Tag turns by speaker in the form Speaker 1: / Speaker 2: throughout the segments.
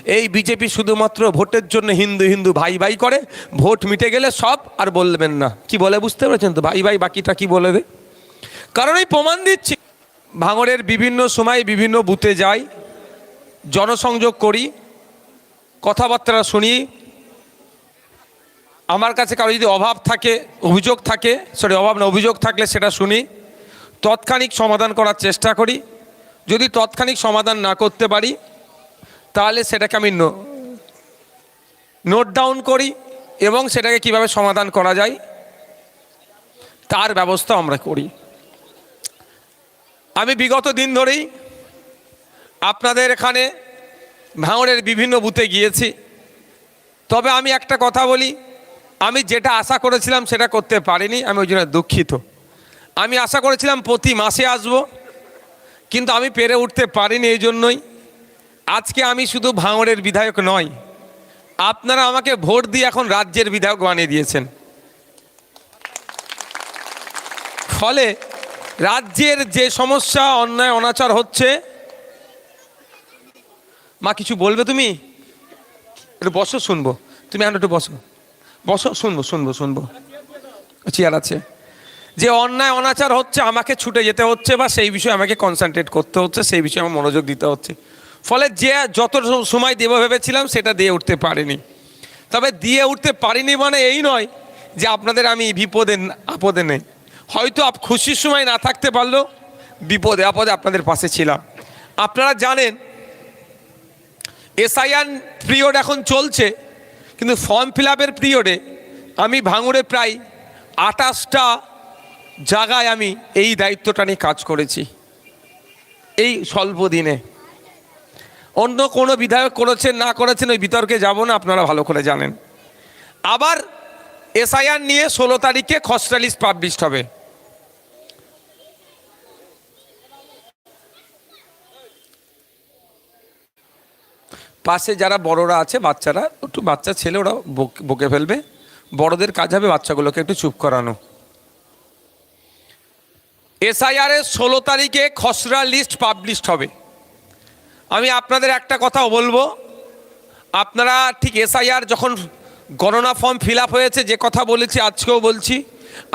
Speaker 1: এই বিজেপি শুধুমাত্র ভোটের জন্য হিন্দু হিন্দু ভাই ভাই করে, ভোট মিটে গেলে সব আর বলবেন না। কি বলে বুঝতে পেরেছেন তো? ভাই ভাই, বাকিটা কি বলে দে। কারণ এই প্রমাণ দিচ্ছি, ভাঙড়ের বিভিন্ন সময় বিভিন্ন বুথে যাই, জনসংযোগ করি, কথাবার্তা শুনি। আমার কাছে কারো যদি অভাব থাকে, অভিযোগ থাকে, অভিযোগ থাকলে সেটা শুনি, তৎক্ষণিক সমাধান করার চেষ্টা করি। যদি তৎক্ষণিক সমাধান না করতে পারি তাহলে সেটাকে আমি নোট ডাউন করি এবং সেটাকে কিভাবে সমাধান করা যায় তার ব্যবস্থা আমরা করি। আমি বিগত দিন ধরেই আপনাদের এখানে ভাঙড়ের বিভিন্ন বুথে গিয়েছি। তবে আমি একটা কথা বলি, আমি যেটা আশা করেছিলাম সেটা করতে পারিনি, আমি ওই জন্য দুঃখিত। আমি আশা করেছিলাম প্রতি মাসে আসব, কিন্তু আমি পেরে উঠতে পারিনি। এই জন্যই আজকে আমি শুধু ভাঙড়ের বিধায়ক নয়, আপনারা আমাকে ভোট দিয়ে এখন রাজ্যের বিধায়ক বানিয়ে দিয়েছেন। ফলে রাজ্যের যে সমস্যা, অন্যায় অনাচার হচ্ছে, মা কিছু বলবে? তুমি একটু বসো, শুনবো। তুমি এখন একটু বসো, বসো, শুনবো। চেয়ার আছে। যে অন্যায় অনাচার হচ্ছে, আমাকে ছুটে যেতে হচ্ছে বা সেই বিষয়ে আমাকে কনসেন্ট্রেট করতে হচ্ছে, সেই বিষয়ে আমার মনোযোগ দিতে হচ্ছে। ফলে যে যত সময় দেব ভেবেছিলাম সেটা দিয়ে উঠতে পারিনি। তবে দিয়ে উঠতে পারিনি মানে এই নয় যে আপনাদের আমি বিপদে আপদে নেই। হয়তো খুশির সময় না থাকতে পারলেও বিপদে আপদে আপনাদের পাশে ছিলাম। আপনারা জানেন এসআইআর পিরিয়ড এখন চলছে, কিন্তু ফর্ম ফিল আপের পিরিয়ডে আমি ভাঙড়ে প্রায় 28টা জায়গায় আমি এই দায়িত্বটা নিয়ে কাজ করেছি এই স্বল্প দিনে। অন্য কোনো বিধায়ক করেছেন না করেছেন ওই বিতর্কে যাব না, আপনারা ভালো করে জানেন। আবার এসআইআর নিয়ে 16 তারিখে খসড়া লিস্ট পাবলিশড হবে। পাশে যারা বড়রা আছে, বাচ্চারা একটু, বাচ্চা ছেলে ওরা বকে ফেলবে, বড়দের কাজ হবে বাচ্চাগুলোকে একটু চুপ করানো। এসআইআর এর 16 তারিখে খসড়া লিস্ট পাবলিশড হবে। আমি আপনাদের একটা কথা বলবো, আপনারা ঠিক এসআইআর যখন গণনা ফর্ম ফিল আপ হয়েছে, যে কথা বলেছি আজকেও বলছি,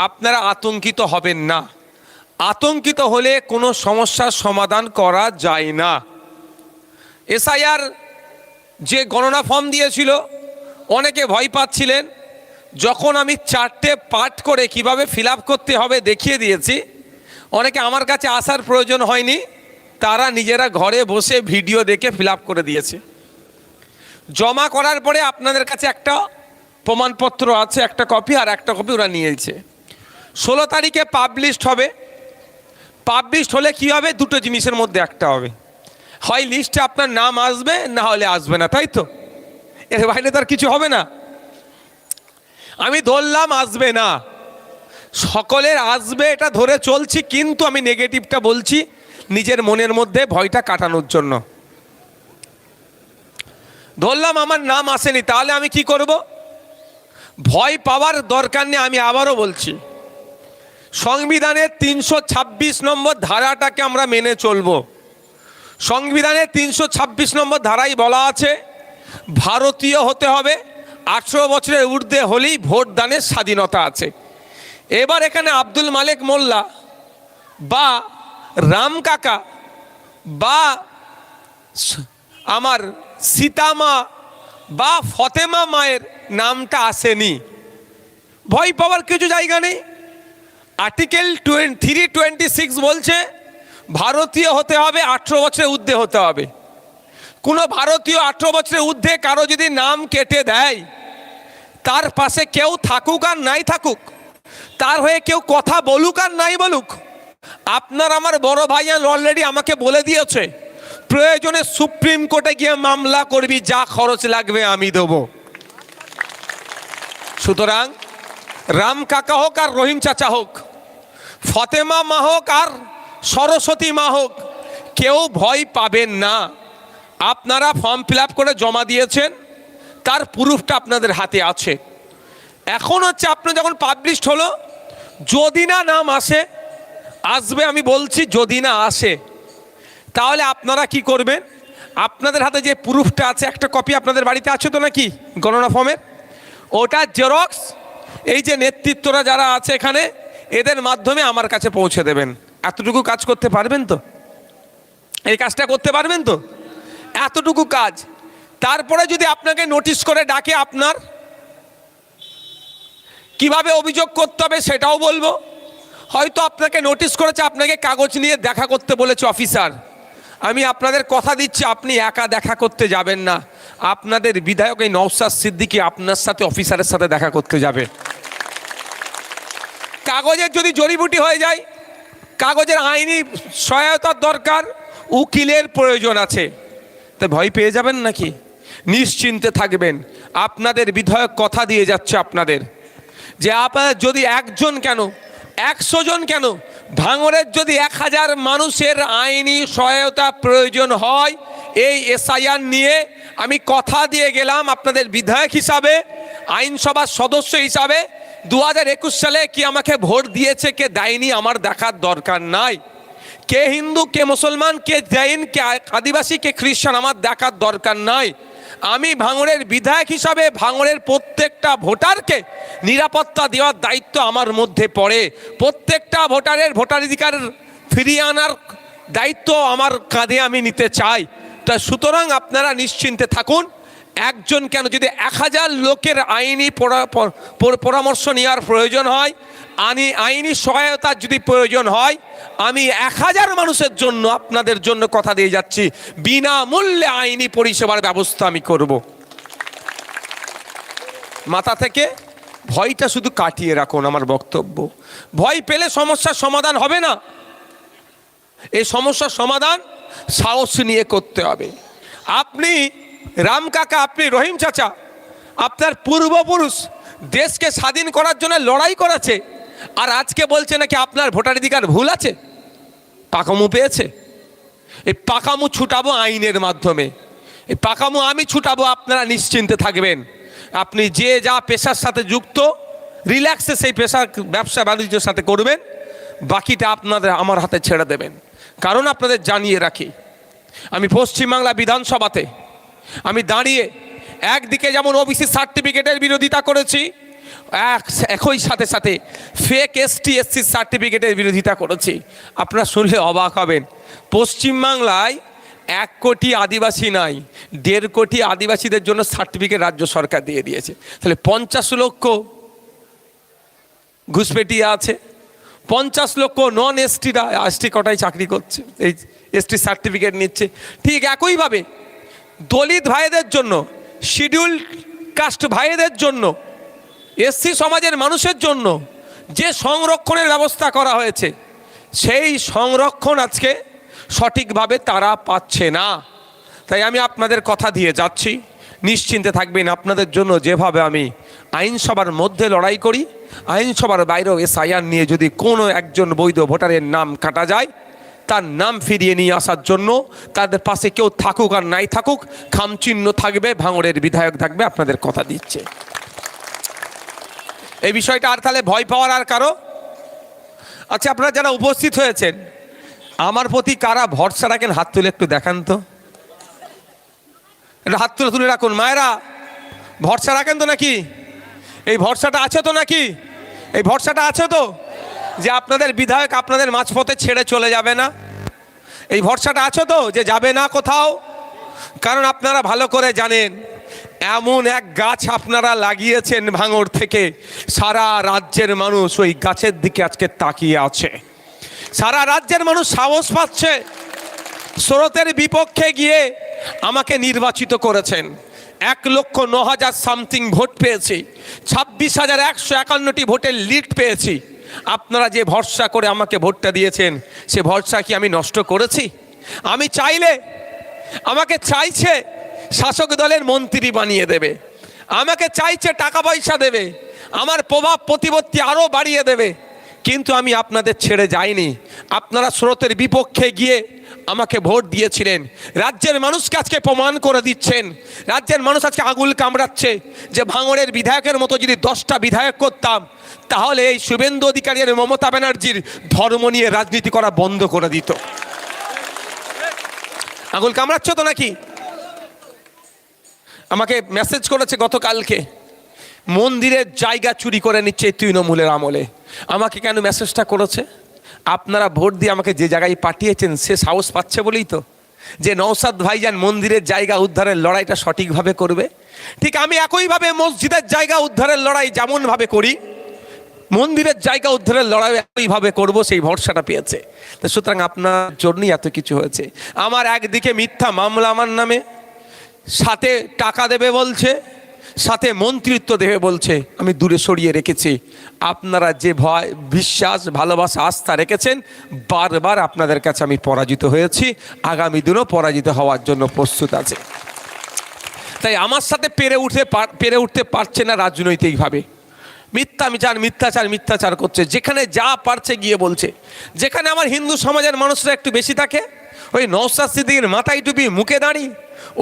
Speaker 1: আপনারা আতঙ্কিত হবেন না। আতঙ্কিত হলে কোনো সমস্যার সমাধান করা যায় না। এসআইআর যে গণনা ফর্ম দিয়েছিল অনেকে ভয় পাচ্ছিলেন, যখন আমি 4টে পার্ট করে কিভাবে ফিল আপ করতে হবে দেখিয়ে দিয়েছি, অনেকে আমার কাছে আসার প্রয়োজন হয়নি, তারা নিজেরা ঘরে বসে ভিডিও দেখে ফিল আপ করে দিয়েছে। জমা করার পরে আপনাদের কাছে একটা প্রমাণপত্র আছে, একটা কপি, আর একটা কপি ওরা নিয়েছে। 16 তারিখে পাবলিশড হবে। পাবলিশড হলে কি হবে? দুটো জিনিসের মধ্যে একটা হবে, হয় লিস্টে আপনার নাম আসবে, না হলে আসবে না, তাই তো? এর বাইরে তার কিছু হবে না। আমি ধরলাম আসবে না, সকলের আসবে এটা ধরে চলছি, কিন্তু আমি নেগেটিভটা বলছি নিজের মনের মধ্যে ভয়টা কাটানোর জন্য। ধরলাম আমার নাম আসেনি, তাহলে আমি কি করব? ভয় পাওয়ার দরকার নেই। আমি আবারও বলছি, সংবিধানের 326 নম্বর ধারাটাকে আমরা মেনে চলব। সংবিধানের 326 নম্বর ধারায় বলা আছে ভারতীয় হতে হবে, 18 বছরের ঊর্ধ্বে হলেই ভোট দানের স্বাধীনতা আছে। এবার এখানে আব্দুল মালেক মোল্লা বা রাম কাকা বা আমার সীতামা বা ফতেমা মায়ের নামটা আসেনি, ভয় পাওয়ার কিছু জায়গা নেই। আর্টিকেল 326 বলছে ভারতীয় হতে হবে, 18 বছরের ঊর্ধ্বে হতে হবে। কোনো ভারতীয় 18 বছরের ঊর্ধ্বে কারো যদি নাম কেটে দেয়, তার পাশে কেউ থাকুক আর নাই থাকুক, তার হয়ে কেউ কথা বলুক আর নাই বলুক, আপনার আমার বড় ভাইয়ান অলরেডি আমাকে বলে দিয়েছে, প্রয়োজনে সুপ্রিম কোর্টে গিয়ে মামলা করবি, যা খরচ লাগবে আমি দেব। সুতরাং রাম কাকা হোক আর রহিম চাচা হোক, ফতেমা মা হোক আর সরস্বতী মা হোক, কেউ ভয় পাবেন না। আপনারা ফর্ম ফিল আপ করে জমা দিয়েছেন, তার প্রুফটা আপনাদের হাতে আছে। এখন হচ্ছে আপনার যখন পাবলিশড হলো, যদি না নাম আসবে, আমি বলছি যদি না আসে, তাহলে আপনারা কি করবেন? আপনাদের হাতে যে প্রুফটা আছে, একটা কপি আপনাদের বাড়িতে আছে তো নাকি গণনা ফর্মের? ওটা জেরক্স এই যে নেতৃত্বরা যারা আছে এখানে, এদের মাধ্যমে আমার কাছে পৌঁছে দেবেন। এতটুকু কাজ করতে পারবেন তো? এই কাজটা করতে পারবেন তো? এতটুকু কাজ। তারপরে যদি আপনাকে নোটিশ করে ডাকে, আপনার কিভাবে অভিযোগ করতে হবে সেটাও বলবো। হয়তো আপনাকে নোটিশ করেছে, আপনাকে কাগজ নিয়ে দেখা করতে বলেছে অফিসার। আমি আপনাদের কথা দিচ্ছি, আপনি একা দেখা করতে যাবেন না, আপনাদের বিধায়ক এই নওশাদ সিদ্দিকী আপনার সাথে অফিসারের সাথে দেখা করতে যাবে। কাগজের যদি জড়িবুটি হয়ে যায়, কাগজের আইনি সহায়তার দরকার, উকিলের প্রয়োজন আছে, তো ভয় পেয়ে যাবেন নাকি? নিশ্চিন্তে থাকবেন। আপনাদের বিধায়ক কথা দিয়ে যাচ্ছে আপনাদের যে আপনার যদি একজন কেন 100 জন কেন, ভাঙড়ের যদি 1000 মানুষের আইনি সহায়তা প্রয়োজন হয় এই এসআইআর নিয়ে, আমি কথা দিয়ে গেলাম আপনাদের বিধায়ক হিসাবে, আইনসভার সদস্য হিসাবে, 2021 সালে কি আমাকে ভোট দিয়েছে কে দেয়নি আমার দেখার দরকার নাই। কে হিন্দু কে মুসলমান কে জৈন কে আদিবাসী কে খ্রিস্টান আমার দেখার দরকার নাই। আমি ভাঙড়ের বিধায়ক হিসাবে ভাঙড়ের প্রত্যেকটা ভোটারকে নিরাপত্তা দেওয়ার দায়িত্ব আমার মধ্যে পড়ে। প্রত্যেকটা ভোটারের ভোটাধিকার ফিরিয়ে আনার দায়িত্ব আমার কাঁধে আমি নিতে চাই। তা সুতরাং আপনারা নিশ্চিন্তে থাকুন। একজন কেন, যদি 1000 লোকের আইনি পরামর্শ নেওয়ার প্রয়োজন হয়, আইনি সহায়তার যদি প্রয়োজন হয়, আমি 1000 মানুষের জন্য আপনাদের জন্য কথা দিয়ে যাচ্ছি, বিনামূল্যে আইনি পরিষেবার ব্যবস্থা আমি করব। মাথা থেকে ভয়টা শুধু কাটিয়ে রাখুন। আমার বক্তব্য, ভয় পেলে সমস্যার সমাধান হবে না। এই সমস্যার সমাধান সাহস নিয়ে করতে হবে। আপনি রাম কাকা, আপনি রহিম চাচা, আপনার পূর্বপুরুষ দেশকে স্বাধীন করার জন্য লড়াই করেছে, আর আজকে বলছে নাকি আপনার ভোটাধিকার ভুল আছে, পাকামু পেয়েছে। এই পাকামু ছুটাবো আইনের মাধ্যমে, এই পাকামু আমি ছুটাবো, আপনারা নিশ্চিন্তে থাকবেন। আপনি যে যা পেশার সাথে যুক্ত, রিল্যাক্সে সেই পেশার ব্যবসা বাণিজ্যের সাথে করবেন, বাকিটা আপনাদের আমার হাতে ছেড়ে দেবেন। কারণ আপনাদের জানিয়ে রাখি, আমি পশ্চিমবাংলা বিধানসভাতে আমি দাঁড়িয়ে একদিকে যেমন ওবিসি সার্টিফিকেটের বিরোধিতা করেছি, একই সাথে সাথে ফেক ST/SC সার্টিফিকেটের বিরোধিতা করেছি। আপনারা শুনলে অবাক হবেন, পশ্চিমবাংলায় 1 কোটি আদিবাসী নাই, 1.5 কোটি আদিবাসীদের জন্য সার্টিফিকেট রাজ্য সরকার দিয়ে দিয়েছে। তাহলে 50 লক্ষ ঘুষপেটিয়া আছে, 50 লক্ষ নন ST কোটায় চাকরি করছে, এই ST সার্টিফিকেট নিচ্ছে। ঠিক একইভাবে দলিত ভাইদের জন্য, শিডিউল কাস্ট ভাইদের জন্য, SC সমাজের মানুষের জন্য যে সংরক্ষণের ব্যবস্থা করা হয়েছে, সেই সংরক্ষণ আজকে সঠিকভাবে তারা পাচ্ছে না। তাই আমি আপনাদের কথা দিয়ে যাচ্ছি, নিশ্চিন্তে থাকবেন। আপনাদের জন্য যেভাবে আমি আইনসভার মধ্যে লড়াই করি, আইনসভার বাইরেও SIR নিয়ে যদি কোনো একজন বৈধ ভোটারের নাম কাটা যায়, তার নাম ফিরিয়ে নিয়ে আসার জন্য তাদের পাশে কেউ থাকুক আর নাই থাকুক, খামচিহ্ন থাকবে, ভাঙড়ের বিধায়ক থাকবে, আপনাদের কথা দিচ্ছে। এই বিষয়টা আর তাহলে ভয় পাওয়ার আর কারো? আচ্ছা, আপনারা যারা উপস্থিত হয়েছেন, আমার প্রতি কারা ভরসা রাখেন হাত তুলে একটু দেখান তো। এটা হাত তুলে রাখুন। মায়েরা ভরসা রাখেন তো নাকি? এই ভরসাটা আছে তো নাকি? এই ভরসাটা আছে তো যে আপনাদের বিধায়ক আপনাদের মাঝপথে ছেড়ে চলে যাবে না? এই ভরসাটা আছে তো যে যাবে না কোথাও? কারণ আপনারা ভালো করে জানেন, এমন এক গাছ আপনারা লাগিয়েছেন ভাঙড় থেকে, সারা রাজ্যের মানুষ ওই গাছের দিকে আজকে তাকিয়ে আছে। সারা রাজ্যের মানুষ সাহস পাচ্ছে, স্রোতের বিপক্ষে গিয়ে আমাকে নির্বাচিত করেছেন। 1,09,000 সামথিং ভোট পেয়েছি, 26,151টি ভোটের লিড পেয়েছি। আপনারা যে ভরসা করে আমাকে ভোটটা দিয়েছেন, সে ভরসা কি আমি নষ্ট করেছি? আমি চাইলে, আমাকে চাইছে শাসক দলের মন্ত্রী বানিয়ে দেবে, আমাকে চাইছে টাকা পয়সা দেবে, আমার প্রভাব প্রতিপত্তি আরও বাড়িয়ে দেবে, কিন্তু আমি আপনাদের ছেড়ে যাইনি। আপনারা স্রোতের বিপক্ষে গিয়ে আমাকে ভোট দিয়েছিলেন। রাজ্যের মানুষকে আজকে প্রমাণ করে দিচ্ছেন, রাজ্যের মানুষ আজকে আঙুল কামড়াচ্ছে যে ভাঙড়ের বিধায়কের মতো যদি 10টা বিধায়ক করতাম, তাহলে এই শুভেন্দু অধিকারী আর মমতা ব্যানার্জির ধর্ম নিয়ে রাজনীতি করা বন্ধ করে দিত। আঙুল কামড়াচ্ছ তো নাকি? আমাকে মেসেজ করেছে গতকালকে, মন্দিরের জায়গা চুরি করে নিচ্ছে এই তৃণমূলের আমলে। আমাকে কেন মেসেজটা করেছে? আপনারা ভোট দিয়ে আমাকে যে জায়গায় পাঠিয়েছেন সে সাহস পাচ্ছে বলেই তো, যে নওশাদ ভাইজান মন্দিরের জায়গা উদ্ধারের লড়াইটা সঠিকভাবে করবে। ঠিক আমি একইভাবে মসজিদের জায়গা উদ্ধারের লড়াই যেমনভাবে করি, মন্দিরের জায়গা উদ্ধারের লড়াই একইভাবে করব, সেই ভরসাটা পেয়েছে। তো সুতরাং আপনার জন্যই এত কিছু হয়েছে। আমার একদিকে মিথ্যা মামলা আমার নামে, সাথে টাকা দেবে বলছে, সাথে মন্ত্রিত্ব দেবে বলছে, আমি দূরে সরিয়ে রেখেছি। আপনারা যে ভয়, বিশ্বাস, ভালোবাসা, আস্থা রেখেছেন, বারবার আপনাদের কাছে আমি পরাজিত হয়েছি, আগামী দিনও পরাজিত হওয়ার জন্য প্রস্তুত আছে। তাই আমার সাথে পেরে উঠতে পারছে না রাজনৈতিকভাবে। মিথ্যাচার করছে, যেখানে যা পারছে গিয়ে বলছে। যেখানে আমার হিন্দু সমাজের মানুষরা একটু বেশি থাকে, ওই নওশাদ সিদ্দিকীর মাথায় টুপি মুখে দাঁড়ি,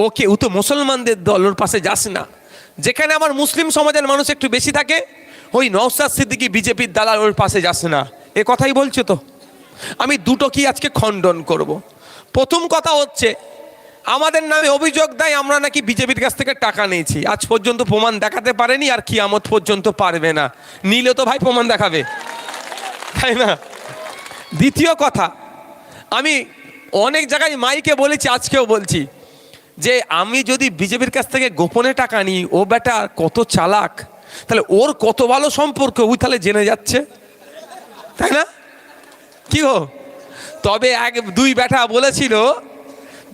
Speaker 1: ওকে ও তো মুসলমানদের দল, ওর পাশে যাস না। যেখানে আমার মুসলিম সমাজের মানুষ একটু বেশি থাকে, ওই নওশাদ সিদ্দিকী বিজেপির দালাল, ওর পাশে যাস না, এ কথাই বলছে। তো আমি দুটো কি আজকে খণ্ডন করব। প্রথম কথা হচ্ছে, আমাদের নামে অভিযোগ দেয় আমরা নাকি বিজেপির কাছ থেকে টাকা নিয়েছি। আজ পর্যন্ত প্রমাণ দেখাতে পারেনি, আর কিয়ামত পর্যন্ত পারবে না। নিলে তো ভাই প্রমাণ দেখাবে, তাই না? দ্বিতীয় কথা, আমি অনেক জায়গায় মাইকে বলেছি, আজকেও বলছি, যে আমি যদি বিজেপির কাছ থেকে গোপনে টাকা নিই, ও বেটা কত চালাক, তাহলে ওর কত ভালো সম্পর্ক ওই তাহলে জেনে যাচ্ছে, তাই না? কি হো? তবে দুই বেটা বলেছিল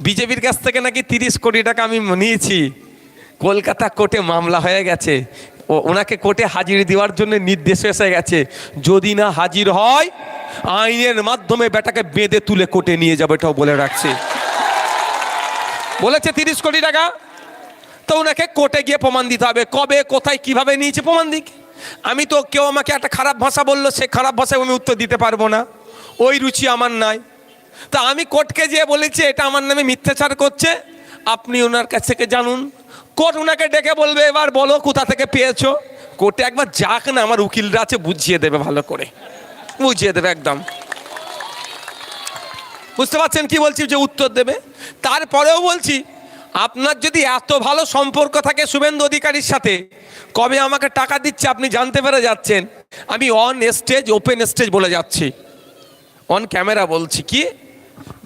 Speaker 1: বিজেপির কাছ থেকে নাকি 30 কোটি টাকা আমি নিয়েছি, কলকাতা কোর্টে মামলা হয়ে গেছে, ওনাকে কোর্টে হাজির দেওয়ার জন্য নির্দেশ এসে গেছে। যদি না হাজির হয়, আইনের মাধ্যমে বেটাকে বেঁধে তুলে কোর্টে নিয়ে যাবে, এটাও বলে রাখছে। বলেছে 30 কোটি টাকা, তো ওনাকে কোর্টে গিয়ে প্রমাণ দিতে হবে, কবে, কোথায়, কিভাবে নিয়েছে প্রমাণ দিক। আমি তো, কেউ আমাকে একটা খারাপ ভাষা বললো, সে খারাপ ভাষায় আমি উত্তর দিতে পারবো না, ওই রুচি আমার নাই। তা আমি কোর্টকে যেয়ে বলেছি এটা আমার নামে মিথ্যাচার করছে, আপনি ওনার কাছ থেকে জানুন। কোর্ট ওনাকে ডেকে বলবে, এবার বলো কোথা থেকে পেয়েছো। কোর্টে একবার যাক না, আমার উকিলরা আছে, বুঝিয়ে দেবে, ভালো করে বুঝিয়ে দেবে একদম। বুঝতে পারছেন কি বলছি, যে উত্তর দেবে। তারপরেও বলছি, আপনার যদি এত ভালো সম্পর্ক থাকে শুভেন্দু অধিকারীর সাথে, কবে আমাকে টাকা দিচ্ছে আপনি জানতে পেরে যাচ্ছেন। আমি অন স্টেজ, ওপেন স্টেজ বলে যাচ্ছি, অন ক্যামেরা বলছি, কি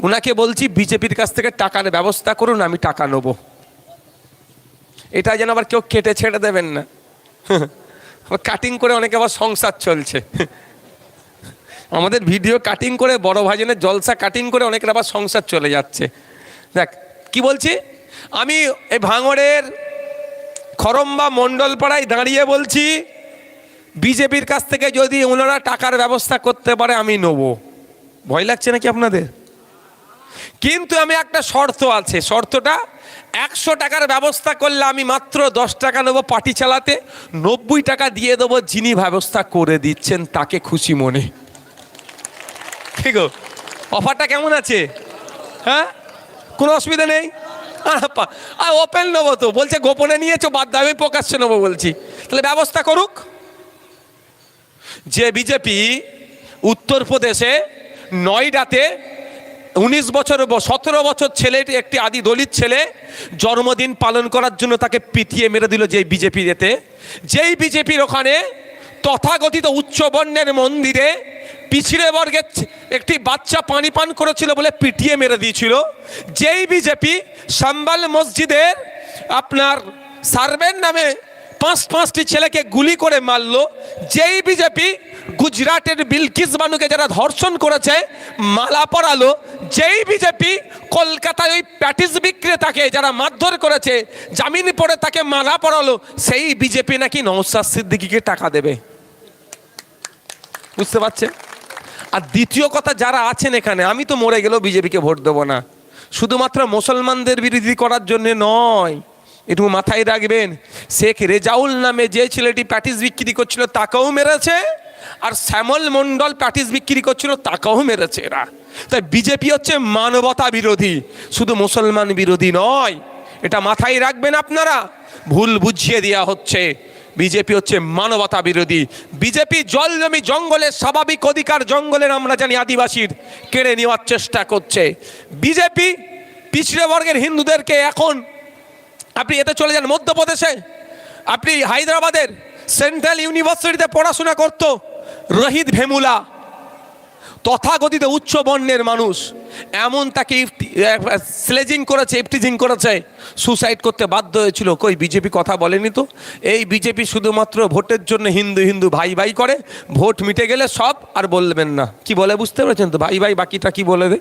Speaker 1: ওনাকে বলছি বিজেপির কাছ থেকে টাকার ব্যবস্থা করুন, আমি টাকা নেব। এটা যেন আবার কেউ কেটে ছেড়ে দেবেন না। কাটিং করে অনেকে আবার সংসার চলছে, আমাদের ভিডিও কাটিং করে, বড় ভাইজনের জলসা কাটিং করে অনেকের আবার সংসার চলে যাচ্ছে। দেখ কি বলছি, আমি এই ভাঙড়ের খরম্বা মণ্ডলপাড়ায় দাঁড়িয়ে বলছি, বিজেপির কাছ থেকে যদি ওনারা টাকার ব্যবস্থা করতে পারে আমি নেব। ভয় লাগছে নাকি আপনাদের? কিন্তু আমি একটা শর্ত আছে, শর্তটা 100 টাকার ব্যবস্থা করলে আমি মাত্র 10 টাকা নেবো পার্টি চালাতে, 90 টাকা দিয়ে দেবো যিনি ব্যবস্থা করে দিচ্ছেন তাকে খুশি মনে। ঠিক অফারটা কেমন আছে? হ্যাঁ, কোনো অসুবিধা নেই। আর ওপেন নেবো তো, বলছে গোপনে নিয়েছো বাদ দাও, আমি প্রকাশ্যে নেবো বলছি, তাহলে ব্যবস্থা করুক। যে বিজেপি উত্তরপ্রদেশে নয়ডাতে 19 বছর 17 বছর ছেলেটি, একটি আদি দলিত ছেলে জন্মদিন পালন করার জন্য তাকে পিটিয়ে মেরে দিল, যেই বিজেপির এতে, যেই বিজেপির ওখানে তথাকথিত উচ্চ বর্ণের মন্দিরে পিছিয়ে বর্গের একটি বাচ্চা পানি পান করেছিল বলে পিটিয়ে মেরে দিয়েছিল, যেই বিজেপি সাম্বাল মসজিদের আপনার সার্ভের নামে 5টি ছেলেকে গুলি করে মারলো, যেই বিজেপি গুজরাটের বিলকিস বানুকে যারা ধর্ষণ করেছে মালা পরালো, যেই বিজেপি কলকাতায় ওই প্যাটিস বিক্রেতাকে যারা মারধর করেছে জামিন পড়ে তাকে মালা পরালো, সেই বিজেপি নাকি নওশাদ সিদ্দিকীকে টাকা দেবে। বুঝতে পারছেন? আর দ্বিতীয় কথা, যারা আছেন এখানে, আমি তো মরে গেলেও বিজেপিকে ভোট দেবো না, শুধুমাত্র মুসলমানদের বিরোধী করার জন্য নয়, একটু মাথায় রাখবেন। শেখ রেজাউল নামে যে ছেলেটি প্যাটিস বিক্রি করছিল তাকেও মেরেছে, আর শ্যামল মণ্ডল প্যাটিস বিক্রি করছিল তাকেও মেরেছে এরা। তাই বিজেপি হচ্ছে মানবতা বিরোধী, শুধু মুসলমান বিরোধী নয়, এটা মাথায় রাখবেন আপনারা। ভুল বুঝিয়ে দেওয়া হচ্ছে, বিজেপি হচ্ছে মানবতা বিরোধী। বিজেপি জল জমি জঙ্গলের স্বাভাবিক অধিকার, জঙ্গলের আমরা জানি আদিবাসীর, কেড়ে নেওয়ার চেষ্টা করছে। বিজেপি পিছড়ে বর্গের হিন্দুদেরকে এখন আপনি এতে চলে যান মধ্যপ্রদেশে, আপনি হায়দ্রাবাদের সেন্ট্রাল ইউনিভার্সিটিতে পড়াশোনা করতো রহিত ভেমুলা, তথাকথিত উচ্চ বর্ণের মানুষ, এমন তাকে স্লেজিং করেছে, ইফটিজিং করেছে, সুসাইড করতে বাধ্য হয়েছিল। কই বিজেপি কথা বলেনি তো? এই বিজেপি শুধুমাত্র ভোটের জন্য হিন্দু হিন্দু ভাই ভাই করে, ভোট মিটে গেলে সব আর বলবেন না। কি বলে বুঝতে পেরেছেন তো? ভাই ভাই বাকিটা কি বলে দে।